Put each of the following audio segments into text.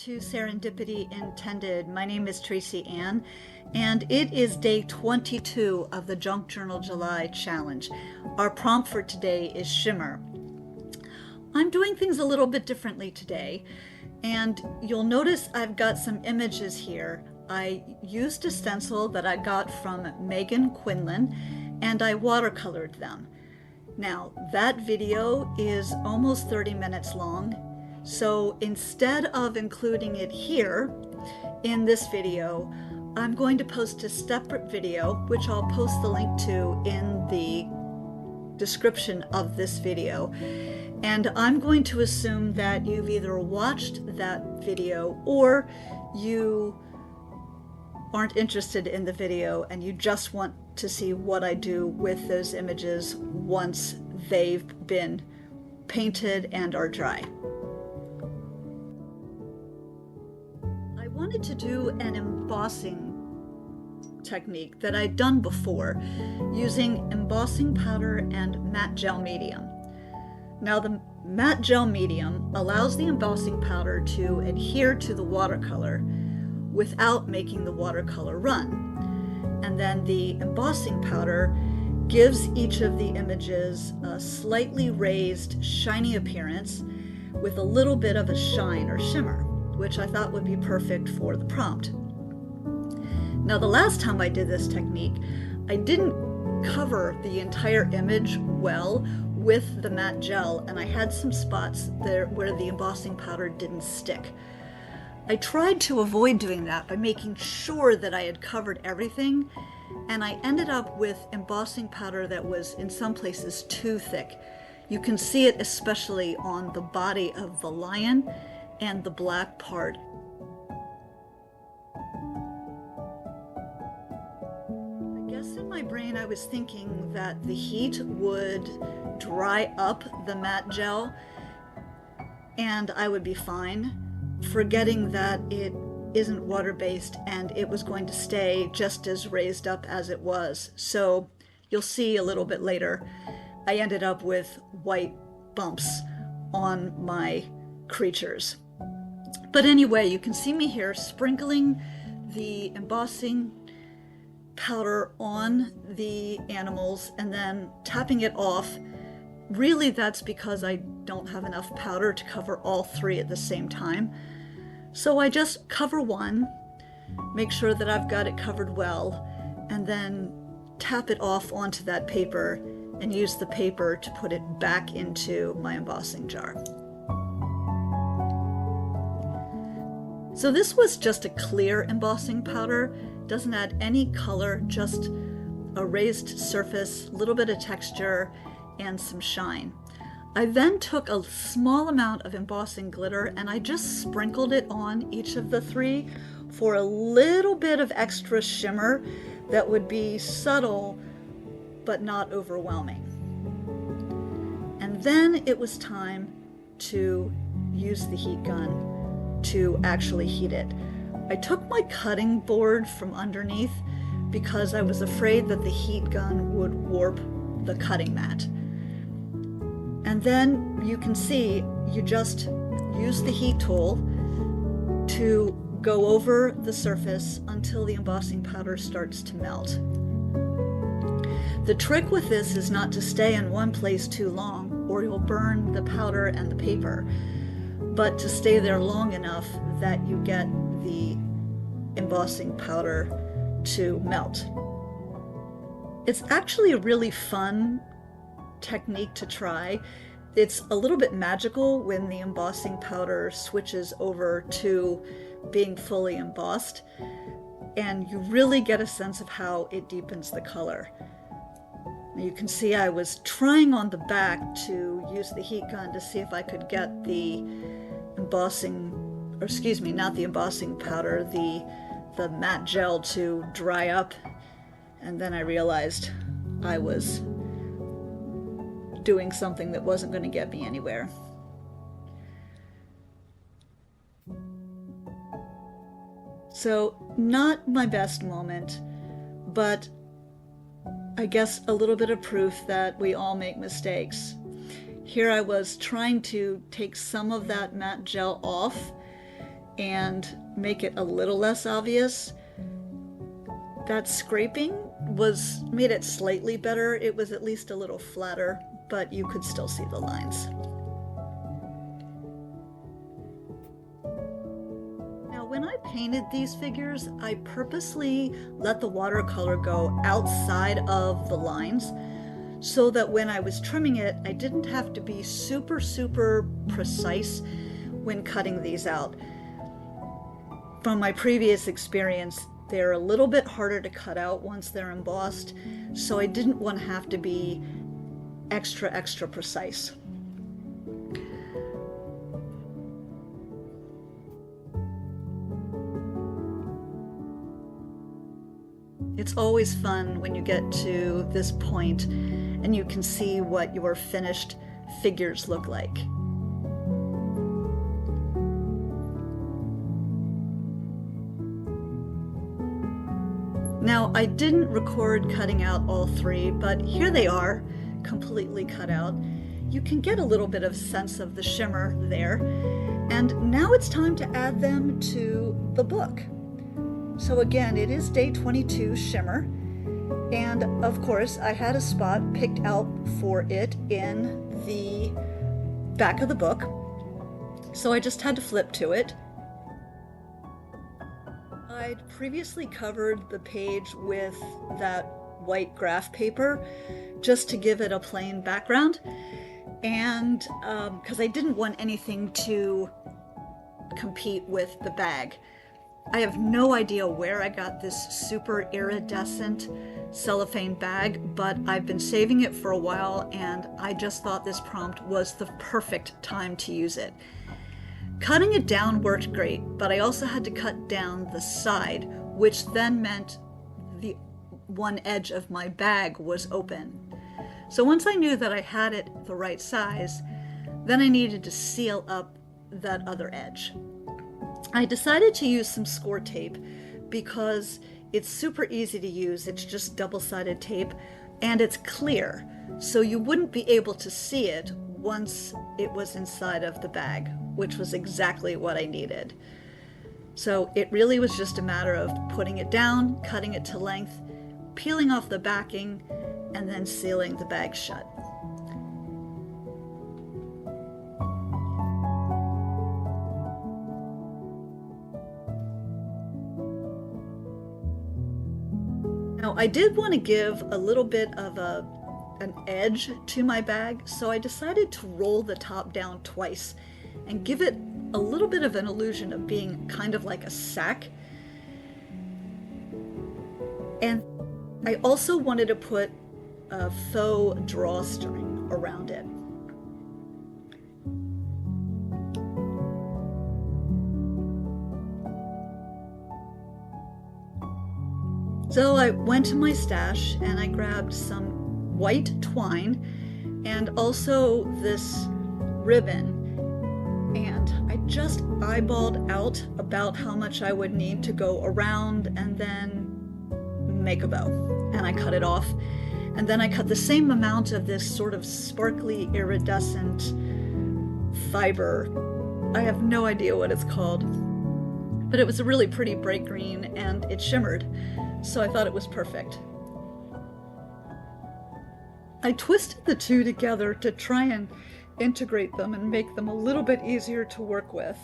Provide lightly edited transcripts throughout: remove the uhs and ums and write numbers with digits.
to Serendipity Intended. My name is Tracy Ann, and it is day 22 of the Junk Journal July Challenge. Our prompt for today is Shimmer. I'm doing things a little bit differently today, and you'll notice I've got some images here. I used a stencil that I got from Megan Quinlan, and I watercolored them. Now, that video is almost 30 minutes long, so instead of including it here in this video, I'm going to post a separate video, which I'll post the link to in the description of this video. And I'm going to assume that you've either watched that video or you aren't interested in the video and you just want to see what I do with those images once they've been painted and are dry. I wanted to do an embossing technique that I'd done before using embossing powder and matte gel medium. Now, the matte gel medium allows the embossing powder to adhere to the watercolor without making the watercolor run. And then the embossing powder gives each of the images a slightly raised, shiny appearance with a little bit of a shine or shimmer, which I thought would be perfect for the prompt. Now, the last time I did this technique, I didn't cover the entire image well with the matte gel, and I had some spots there where the embossing powder didn't stick. I tried to avoid doing that by making sure that I had covered everything, and I ended up with embossing powder that was in some places too thick. You can see it especially on the body of the lion and the black part. I guess in my brain I was thinking that the heat would dry up the matte gel and I would be fine, forgetting that it isn't water-based and it was going to stay just as raised up as it was. So you'll see a little bit later, I ended up with white bumps on my creatures. But anyway, you can see me here sprinkling the embossing powder on the animals and then tapping it off. Really, that's because I don't have enough powder to cover all three at the same time. So I just cover one, make sure that I've got it covered well, and then tap it off onto that paper and use the paper to put it back into my embossing jar. So this was just a clear embossing powder, doesn't add any color, just a raised surface, a little bit of texture, and some shine. I then took a small amount of embossing glitter and I just sprinkled it on each of the three for a little bit of extra shimmer that would be subtle but not overwhelming. And then it was time to use the heat gun to actually heat it. I took my cutting board from underneath because I was afraid that the heat gun would warp the cutting mat. And then you can see you just use the heat tool to go over the surface until the embossing powder starts to melt. The trick with this is not to stay in one place too long or you'll burn the powder and the paper, but to stay there long enough that you get the embossing powder to melt. It's actually a really fun technique to try. It's a little bit magical when the embossing powder switches over to being fully embossed, and you really get a sense of how it deepens the color. Now you can see I was trying on the back to use the heat gun to see if I could get the embossing, or excuse me, not the embossing powder, the matte gel to dry up, and then I realized I was doing something that wasn't going to get me anywhere. So, not my best moment, but I guess a little bit of proof that we all make mistakes. Here I was trying to take some of that matte gel off, and make it a little less obvious. That scraping made it slightly better. It was at least a little flatter, but you could still see the lines. Now, when I painted these figures, I purposely let the watercolor go outside of the lines so that when I was trimming it, I didn't have to be super precise when cutting these out. From my previous experience, they're a little bit harder to cut out once they're embossed, so I didn't want to have to be extra precise. It's always fun when you get to this point and you can see what your finished figures look like. Now, I didn't record cutting out all three, but here they are, completely cut out. You can get a little bit of sense of the shimmer there. And now it's time to add them to the book. So again, it is day 22 Shimmer. And of course, I had a spot picked out for it in the back of the book. So I just had to flip to it. I'd previously covered the page with that white graph paper just to give it a plain background, and because I didn't want anything to compete with the bag. I have no idea where I got this super iridescent cellophane bag, but I've been saving it for a while and I just thought this prompt was the perfect time to use it. Cutting it down worked great, but I also had to cut down the side, which then meant the one edge of my bag was open. So once I knew that I had it the right size, then I needed to seal up that other edge. I decided to use some score tape because it's super easy to use. It's just double-sided tape and it's clear, so you wouldn't be able to see it once it was inside of the bag, which was exactly what I needed. So it really was just a matter of putting it down, cutting it to length, peeling off the backing, and then sealing the bag shut. Now, I did want to give a little bit of an edge to my bag, so I decided to roll the top down twice and give it a little bit of an illusion of being kind of like a sack. And I also wanted to put a faux drawstring around it. So I went to my stash and I grabbed some white twine and also this ribbon, and I just eyeballed out about how much I would need to go around and then make a bow, and I cut it off. And then I cut the same amount of this sort of sparkly iridescent fiber. I have no idea what it's called, but it was a really pretty bright green and it shimmered, so I thought it was perfect. I twisted the two together to try and integrate them and make them a little bit easier to work with.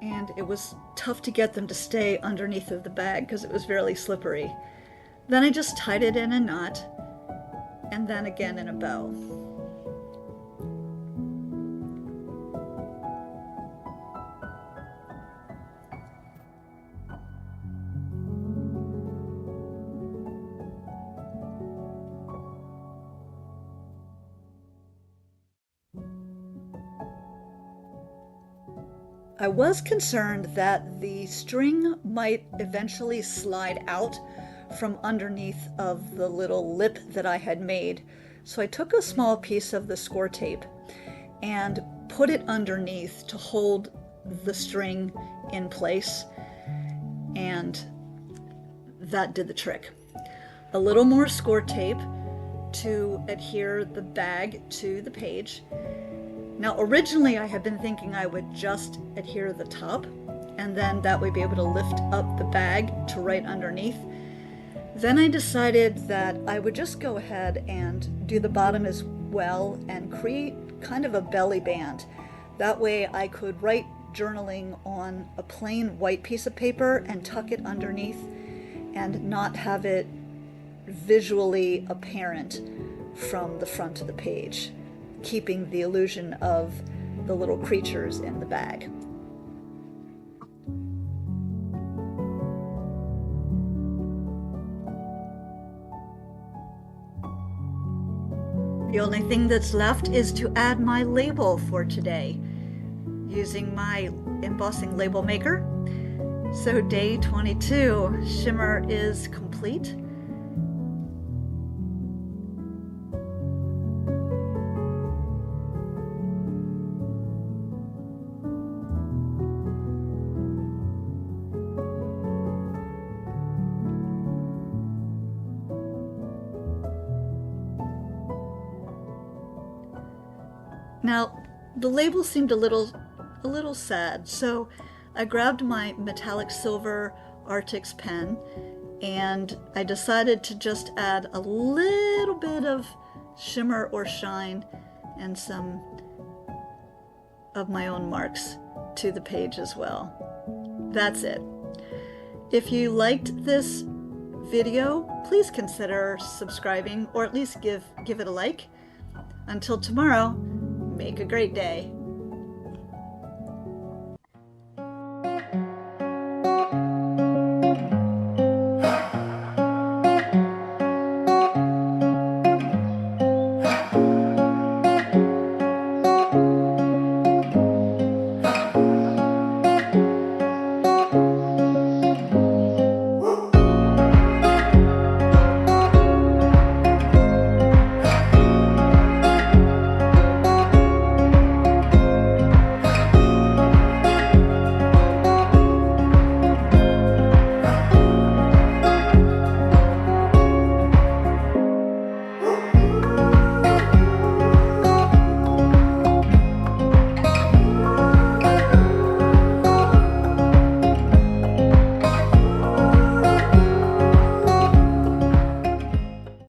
And it was tough to get them to stay underneath of the bag because it was fairly slippery. Then I just tied it in a knot and then again in a bow. I was concerned that the string might eventually slide out from underneath of the little lip that I had made. So I took a small piece of the score tape and put it underneath to hold the string in place, and that did the trick. A little more score tape to adhere the bag to the page, Now, originally I had been thinking I would just adhere the top, and then that would be able to lift up the bag to right underneath. Then I decided that I would just go ahead and do the bottom as well and create kind of a belly band. That way I could write journaling on a plain white piece of paper and tuck it underneath and not have it visually apparent from the front of the page, keeping the illusion of the little creatures in the bag. The only thing that's left is to add my label for today using my embossing label maker. So day 22, Shimmer is complete. Now, the label seemed a little sad, so I grabbed my metallic silver Artix pen and I decided to just add a little bit of shimmer or shine and some of my own marks to the page as well. That's it. If you liked this video, please consider subscribing or at least give it a like. Until tomorrow, make a great day.